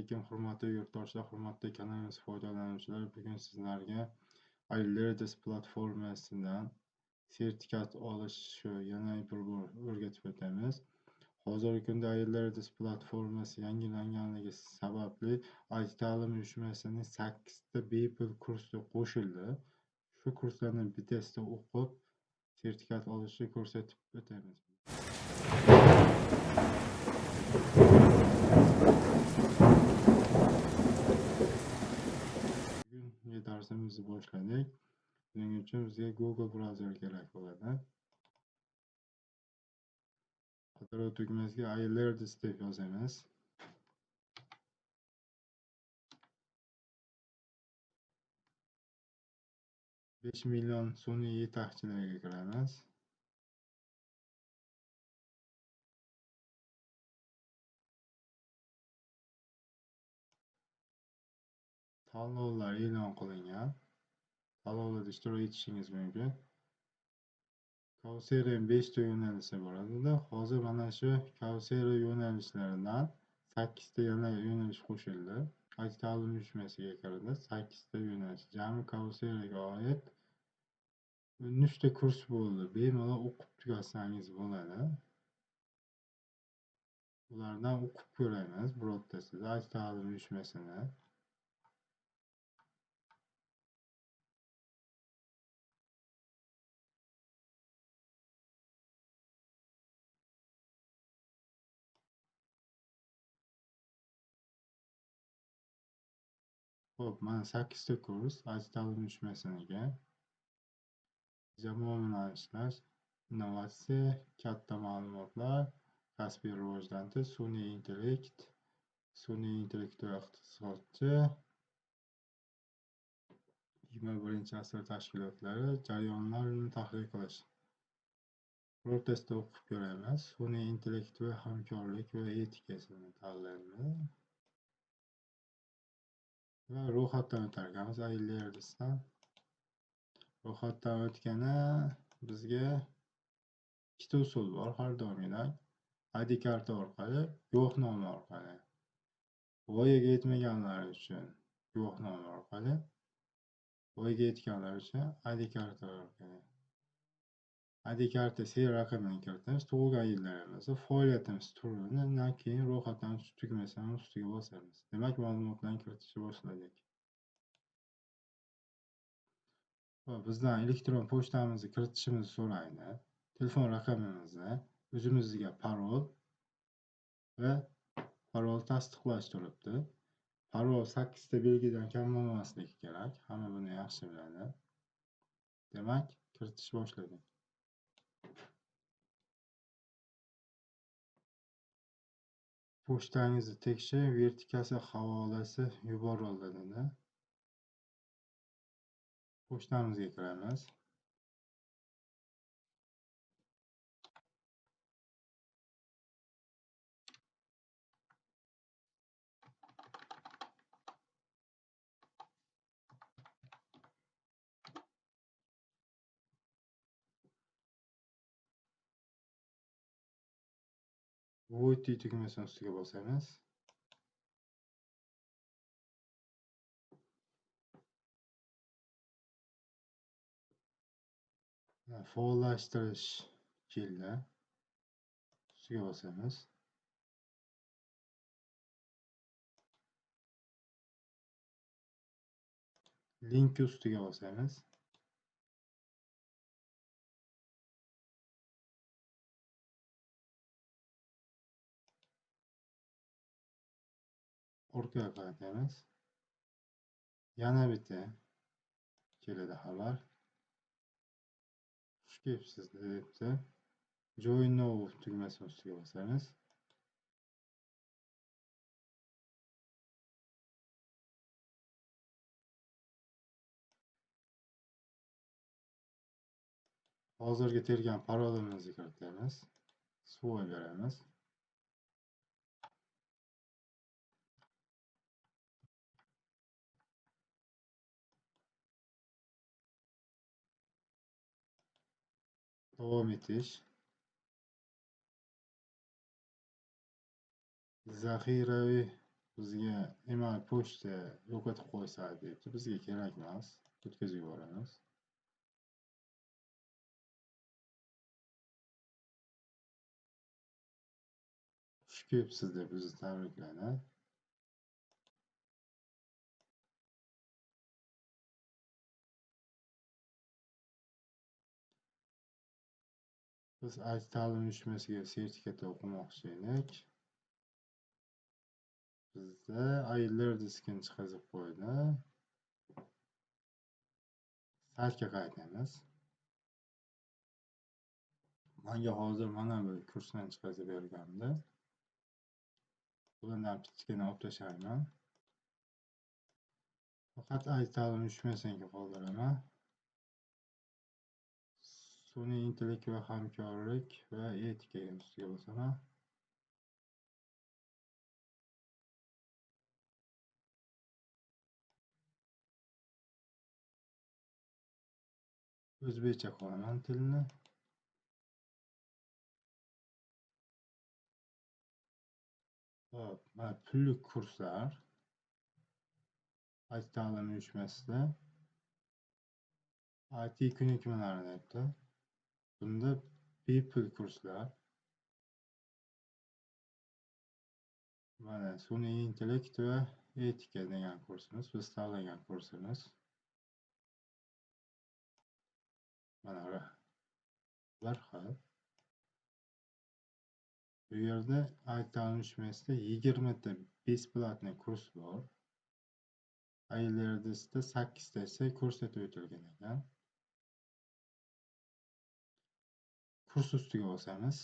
Assalomu alaykum, hurmatli yurtdoshlar, hurmatli kanalimiz foydalanuvchilari. Bugun sizlarga iLearnDesk platformasidan sertifikat olish yana bir bor o'rgatib o'tamiz. Hozirgi kunda iLearnDesk platformasi yangilanganligi sababli IT ta'lim uyushmasining 8 ta bepul kursi qo'shildi. Shu kurslarni bittasida o'qib sertifikat olishni ko'rsatib o'tamiz. Bugun darsimizni boshladik. Buning uchun bizga Google brauzeri kerak bo'ladi. Qidiruv tugmasiga iLearnDesk deb yozamiz. $5 million sun'iy yetakchilarga kiramiz. Tanlovlar e'lon qilingan. Tanlovlarda ishtirok etishingiz mumkin. Courseraning 5 ta yo'nalishi bor edi. Hozir mana shu Coursera yo'nalishlaridan 8 ta yana yo'nalish qo'shildi. IT ta'lim uyushmasiga kirdi. 8 ta yo'nalish. Jami Courseraga oid 13 ta kurs bo'ldi. Bemalol o'qib tugatsangiz bo'ladi. Ulardan o'qib ko'ramiz birortasida IT ta'lim uyushmasini. Xo'p, mana 8 ta kurs IT ta'lim uyushmasiniga. Jamoaviy ishlash, innovatsiya, katta ma'lumotlar, kasbiy rivojlantirish, sun'iy intellekt, sun'iy intellekt va iqtisodchi, 21-asr tashkilotlari, jarayonlarni tahlil qilish. Birortasida o'qib ko'ramiz. Sun'iy intellekt va hamkorlik va etikasini tanlaymiz. Va ro'yxatdan o'tar ekanmiz iLearnDeskdan. Ro'yxatdan o'tgani bizga ikkita usul bor har doimgidek. ID karta orqali, guvohnoma orqali. Voyaga yetmaganlar uchun guvohnoma orqali, voyaga yetganlar uchun ID karta orqali. ID karta serial raqamini kiritamiz, tug'ilgan yillarimizni, faoliyatimiz turini, undan keyin ro'yxatdan o'tish tugmasini ustiga bosamiz. Demak, ma'lumotlarni kiritishni boshladik. Bizdan elektron pochtamizni kiritishimizni so'raydi. Telefon raqamimizni, o'zimizga parol va parol tasdiqlash turibdi. Parol 8 ta belgidan kam bo'lmasligi kerak. Hamma buni yaxshi biladi. Demak, kiritish boshladik. Pochtangizni tekshiring, vertikasi havolasi yuborildi dedi. Pochtamizga kiramiz. Vойти tugmasini ustiga bosamiz. Faollashtirish keldi. Ustiga bosamiz. Link ustiga bosamiz. Orqaga qaratamiz. Yana bitta keladi xabar. Xush kelibsiz debdi. Join now tugmasini ustiga bosamiz. Hozirgi tergan parolimizni kiritamiz. Svoy beramiz. Davom etish. Zaxiraviy bizga email pochta yo'qotib qo'ysa debdi. Bizga kerak emas. O'tkazib yuboramiz. Xush kelibsiz deb bizni tabriklaydi. Biz IT ta'lim uyushmasiga sertifikat o'qimoqchi edik. Bizda aylar diskini chiqazib qo'ydi. Saytga qaytamiz. Menga hozir mana bu kursdan chiqazib berganda bulardan bittagina olib tashlayman. Faqat IT ta'lim uyushmasiga qoldiraman. Sun'iy intellekt va hamkorlik va etikaga ustiga bosaman. O'zbekcha qilaman tilni. Hop, mana pulli kurslar IT ta'lim uyushmasida IT ko'nikmalari debdi. Bunda bepul kurslar. Mana sun'iy intellekt va etika degan kursimiz, biz tanlagan kursimiz. Mana bir xil. Bu yerda IT ta'lim uyushmasida 20 ta besplatniy kurs bor. Aylardasida 8 tasi ko'rsatib o'tilgan ekan. Kurs ustiga bosamiz.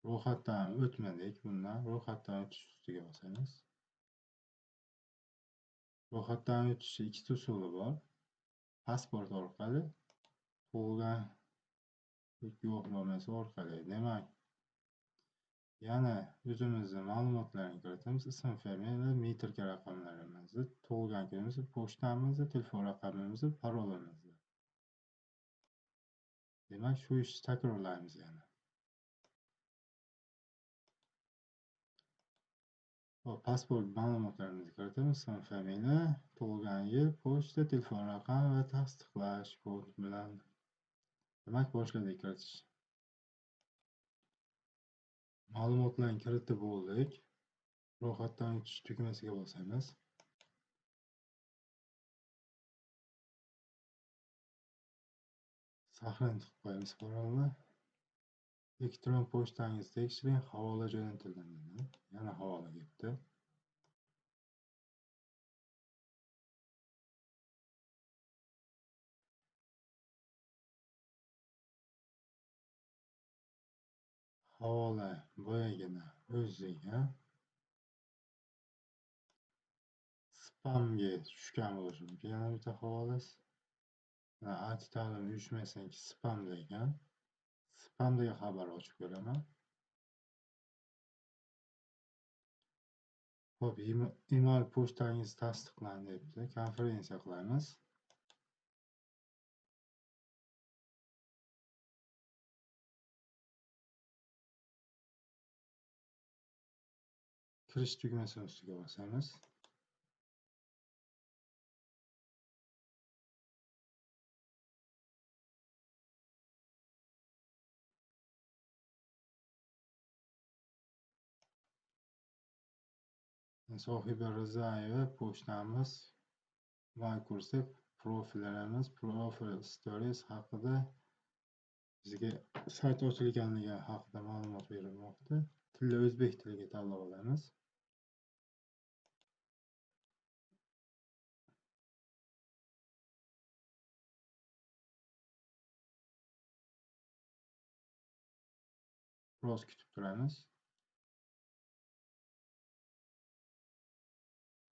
Ro'yxatdan o'tmadik bundan. Ro'yxatdan o'tish ustiga bosamiz. Ro'yxatdan o'tishning ikkita usuli bor. Pasport orqali, tug'ilgan guvohnomasi orqali. Demak, yana o'zimizni ma'lumotlarni kiritamiz. Ism, familiya, metrika raqamlarimizni, tug'ilgan kunimizni, pochtamizni, telefon raqamimizni, parolimizni. Demak, shu ishni takrorlaymiz yana. Pasport ma'lumotlarimizni kiritamiz. Ism, familiya, tug'ilgan yil, pochta, telefon raqami va tasdiqlash kod bilan. Demak, boshladik kiritish. Ma'lumotlarni kiritib bo'ldik. Ro'yxatdan o'tish tugmasiga bosamiz. Saqlanib qo'yamiz parolni. Elektron pochtangizni tekshiring, havola jo'natilgan. Yana havola ketdi. Havola boyagina o'ziga spamga tushgan bo'lishi mumkin. Yana bitta havolasi. IT ta'lim uyushmasiniki spam degan. Spamdagi xabar ochib ko'raman. Xo'p, email pochtangiz tasdiqlandi debdi. Konferensiya qilamiz. Kirish tugmasini ustiga bosamiz. Sohiba Rizayeva pochtamiz. My kursda profillarimiz, profil stories haqida bizga sayt ochilganligi haqida ma'lumot berilmoqda. Tilni o'zbek tiliga tanlab olamiz. Biroz kutib turamiz.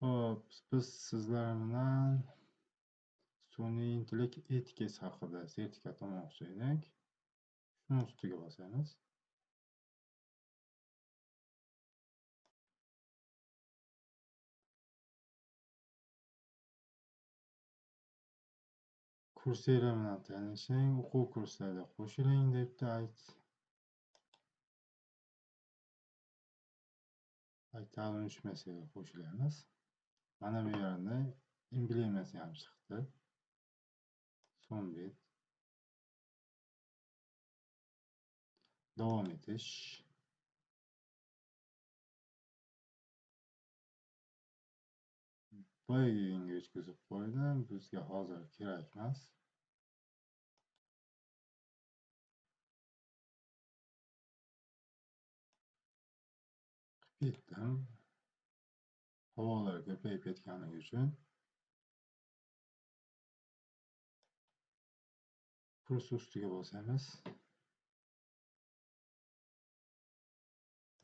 Hop, biz sizlar bilan sun'iy intellekt etikasi haqida sertifikat olmoqchi edik. Shuni ustiga bosamiz. Coursera bilan tanishing, o'quv kurslarida qo'shiling debdi ta'lim uyushmasiga qo'shilamiz. Mana bu yerda emblemasi ham chiqdi. So'mbet. Davom etish. Boyagiga o'tkazib qo'ydim. Bizga hozir kerak emas. Ketdim. Havolar ko'payib ketganligi uchun kurs ustiga bosamiz.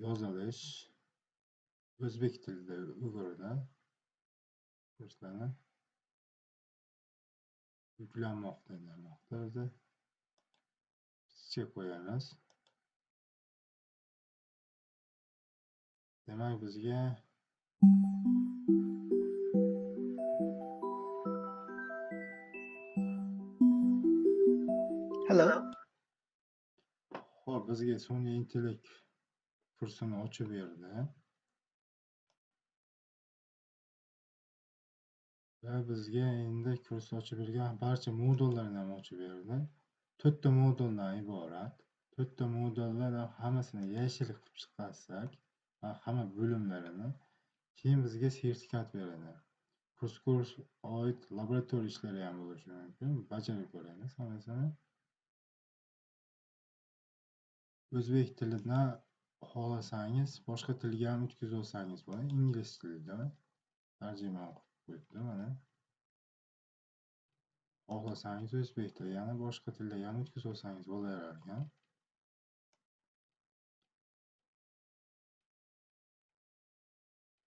Yozilish. O'zbek tilida Uyg'urda kurslarni yuklanmoqda denmoqda. Bizni chek qo'yamiz. Demak, bizga Hello. Xo'p, bizga sun'iy intellekt kursini ochib berdi. Va bizga endi kurs ochib bergan barcha modullarni ham ochib berdi. 4 ta moduldan iborat. 4 ta modullar hammasini yashil qilib chiqarsak, va hamma bo'limlarini keyin bizga sertifikat beradi. Kursga oid laboratoriya ishlari ham bo'lishi mumkin. Bajarib ko'ramiz hammasini. O'zbek tilidan xohlasangiz, boshqa tilga ham o'tkazib olsangiz bo'ladi. Ingliz tilida tarjima qilib qo'yibdi mana. Xohlasangiz o'zbek tili, yana boshqa tilda ham o'tkazib olsangiz bo'laverar ekan.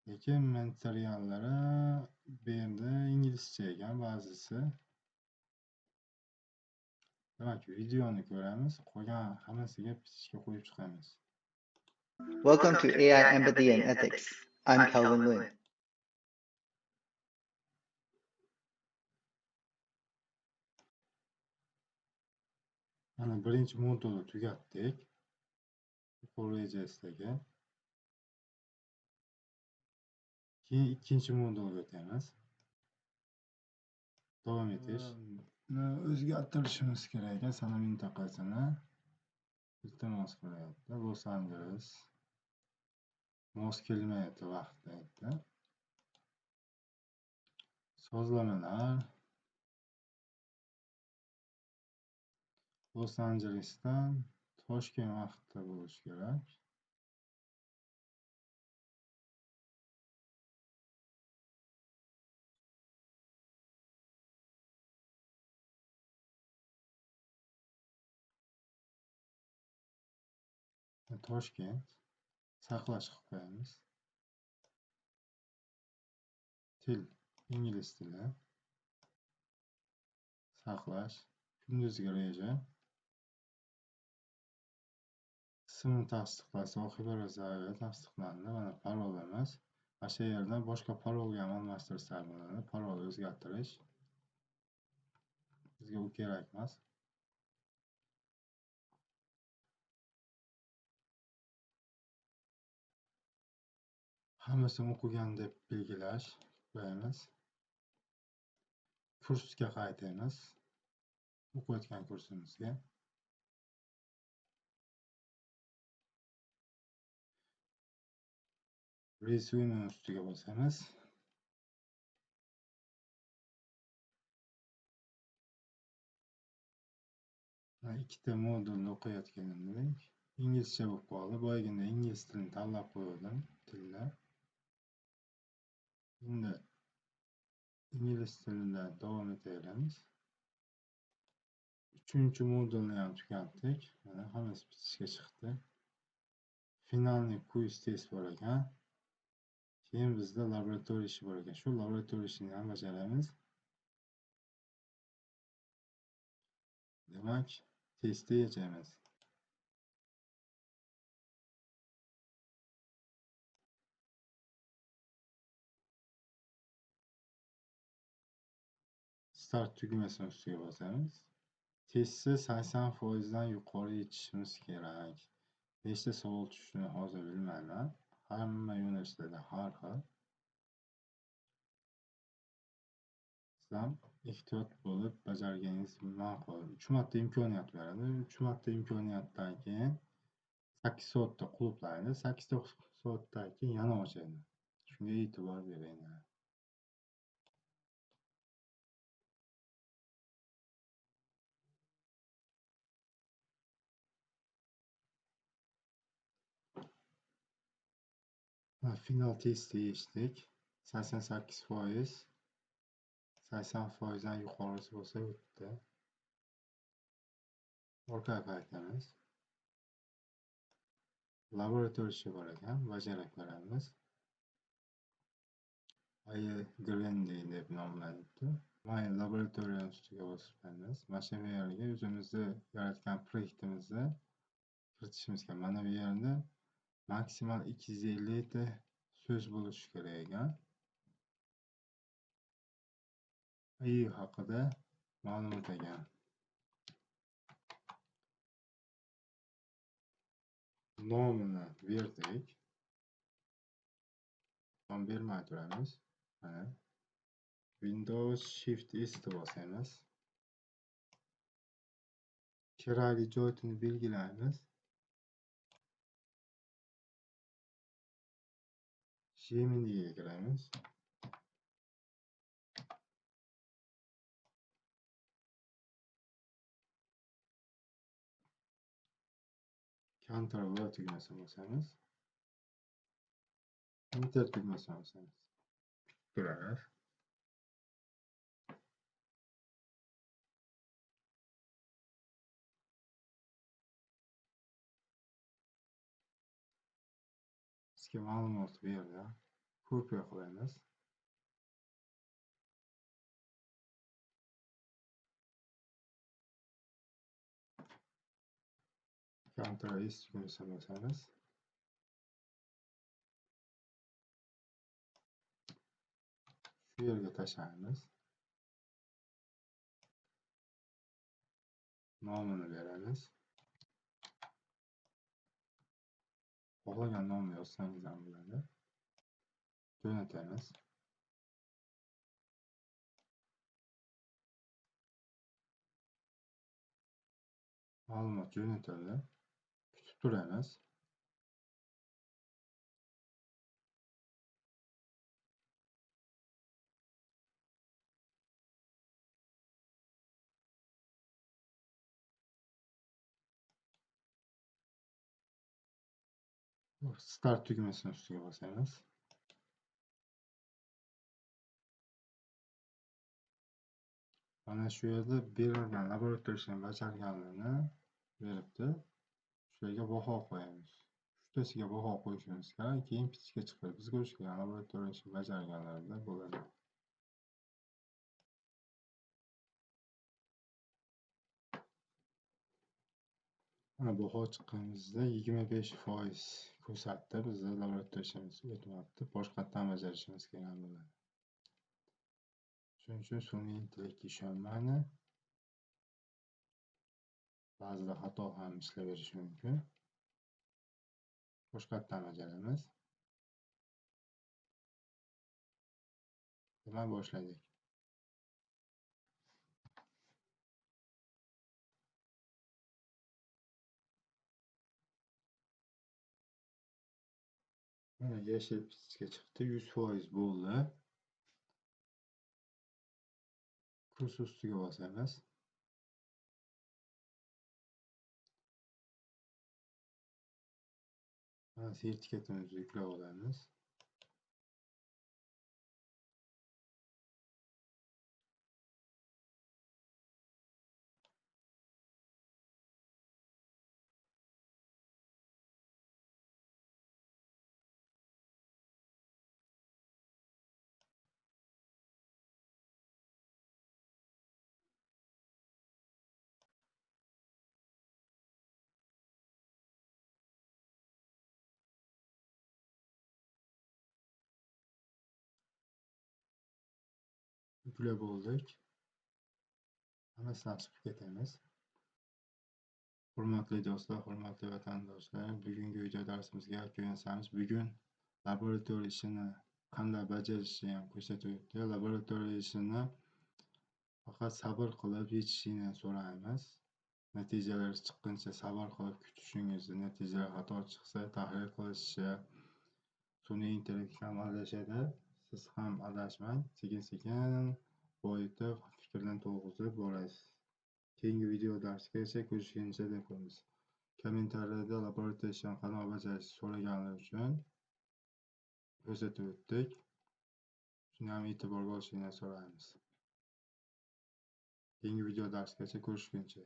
Lekin materiallari bu yerda inglizcha ekan ba'zisi. Demak, videoni ko'ramiz, qolgan hammasiga bitishga qo'yib chiqamiz. Welcome to AI Empathy and Ethics. I'm Calvin Nguyen. Mana birinchi modulni tugatdik. Rejesdagi. Keyin ikkinchi modulga o'tamiz. Davom etish. O'zgartirishimiz kerak ekan sana mintaqasini. Iltimos qilyapti. Los Angeles. Mos kelmayapti vaqtda aytdi. Sozlamalar. Los Angelesdan Toshkent vaqtida bo'lishi kerak. Toshkent saqlash qilib qo'yamiz. Til ingliz tili. Saqlash. Kunduzgi reja. Ismni tasdiqlash, sohiba razali tasdiqlandi. Mana parolimiz. Mana shu yerdan boshqa parolga ham almashtirsa bo'ladi. Parol o'zgartirish. Bizga u kerak emas. Hammasini o'qigan deb belgilash qo'yamiz. Kursga qaytamiz. O'qiyotgan kursimizga. Resume ustiga bosamiz. Ikkita modulni o'qiyotganimdek inglizcha bo'lib qoldi. Boyagina ingliz tilini tanlab qo'ydim tillar. Endi ingliz tilida davom etaveramiz. 3-chi modulni ham tugatdik. Mana hammasi bitishga chiqdi. Finalniy quiz test bor ekan. Keyin bizda laboratoriya ishi bor ekan. Shu laboratoriya ishini ham bajaramiz. Demak, testga yechamiz. Start tugmasini ustiga bosamiz. Testni 80% dan yuqori yechishimiz kerak. Nechta savol tushishini hozir bilmayman. hamma yo'nalishlarda har xil. Siz ham ehtiyot bo'lib bajarganingiz ma'qul. 3 marta imkoniyat beradi. 3 marta imkoniyatdan keyin 8 soatda qulflaydi. 8 soatdan keyin yana ochadi. Shunga e'tibor beringlar. Final testni yechdik. 88%, 80% dan yuqorisi bo'lsa o'tdi. Orqaga qaytamiz. Laboratoriya ishi bor ekan, bajarib ko'ramiz. Grandi deb nomlanibdi. Mana laboratoriya ustiga bosibmiz. Mana shu yerga o'zimizni yaratgan proyektimizni kiritishimiz kerak. Mana bu yerda maksimal 250 ta so'z bo'lishi kerak ekan. AI haqida ma'lumot ekan. Nomini berdik. Nom bermay turamiz. Mana Windows Shift S bosamiz. Kerakli joyini belgilaymiz. Gemini'ga kiramiz. Ctrl V tugmasini bosamiz. Enter tugmasini bosamiz. Turamiz. Bizga ma'lumot berdi. Kopiya qilamiz. Ctrl S tugmasini bosamiz. Shu yerga tashlaymiz. Nomini beramiz. Xohlagan nomni yozsangiz ham bo'ladi. Jo'natamiz. Ma'lumot jo'natildi. Kutib turamiz. Start tugmasini ustiga bosamiz. Mana shu yerda berilgan laboratoriya ishini bajarganligini beribdi. Shularga baho qo'yamiz. Uchtasiga baho qo'yishimiz kerak, keyin bittaga chiqadi. Bizga o'xshagan laboratoriya ishini bajarganlarda bo'ladi. Mana baho chiqqanimizda 25% ko'rsatdi. Bizni laboratoriya ishimiz o'tmabdi. Boshqatdan bajarishimiz kerak bo'ladi. Shuning uchun sun'iy intellektga ishonmanglar. Ba'zida xato ham ishlayverishi mumkin. Boshqatdan bajaramiz. Demak, boshladik. Mana yashil pichga chiqdi. 100% bo'ldi. Kurs ustiga bosamiz. Mana sertifikatimizni yuklab olamiz. Yuklab oldik. Hammasidan chiqib ketamiz. Hurmatli do'stlar, hurmatli vatandoshlar, bugungi video darsimizga yakunlaymiz. Bugun laboratoriya ishini qanday bajarishni ham ko'rsatib o'tdi. Laboratoriya ishini faqat sabr qilib yechishingni so'raymiz. Natijalar chiqquncha sabr qilib kutishingizni, natijalar xato chiqsa tahlil qilishni, sun'iy intellekt ham adashadi, siz ham adashmang, sekin-sekin boyitib, fikrdan to'g'izib borasiz. Keyingi video darsgacha ko'rishguncha deb qo'yamiz. Kommentariyada laboratoriya ishini qanday bajarishni so'raganlar uchun ko'rsatib o'tdik. Shuni ham e'tiborga olishingizni so'raymiz. Keyingi video darsgacha ko'rishguncha.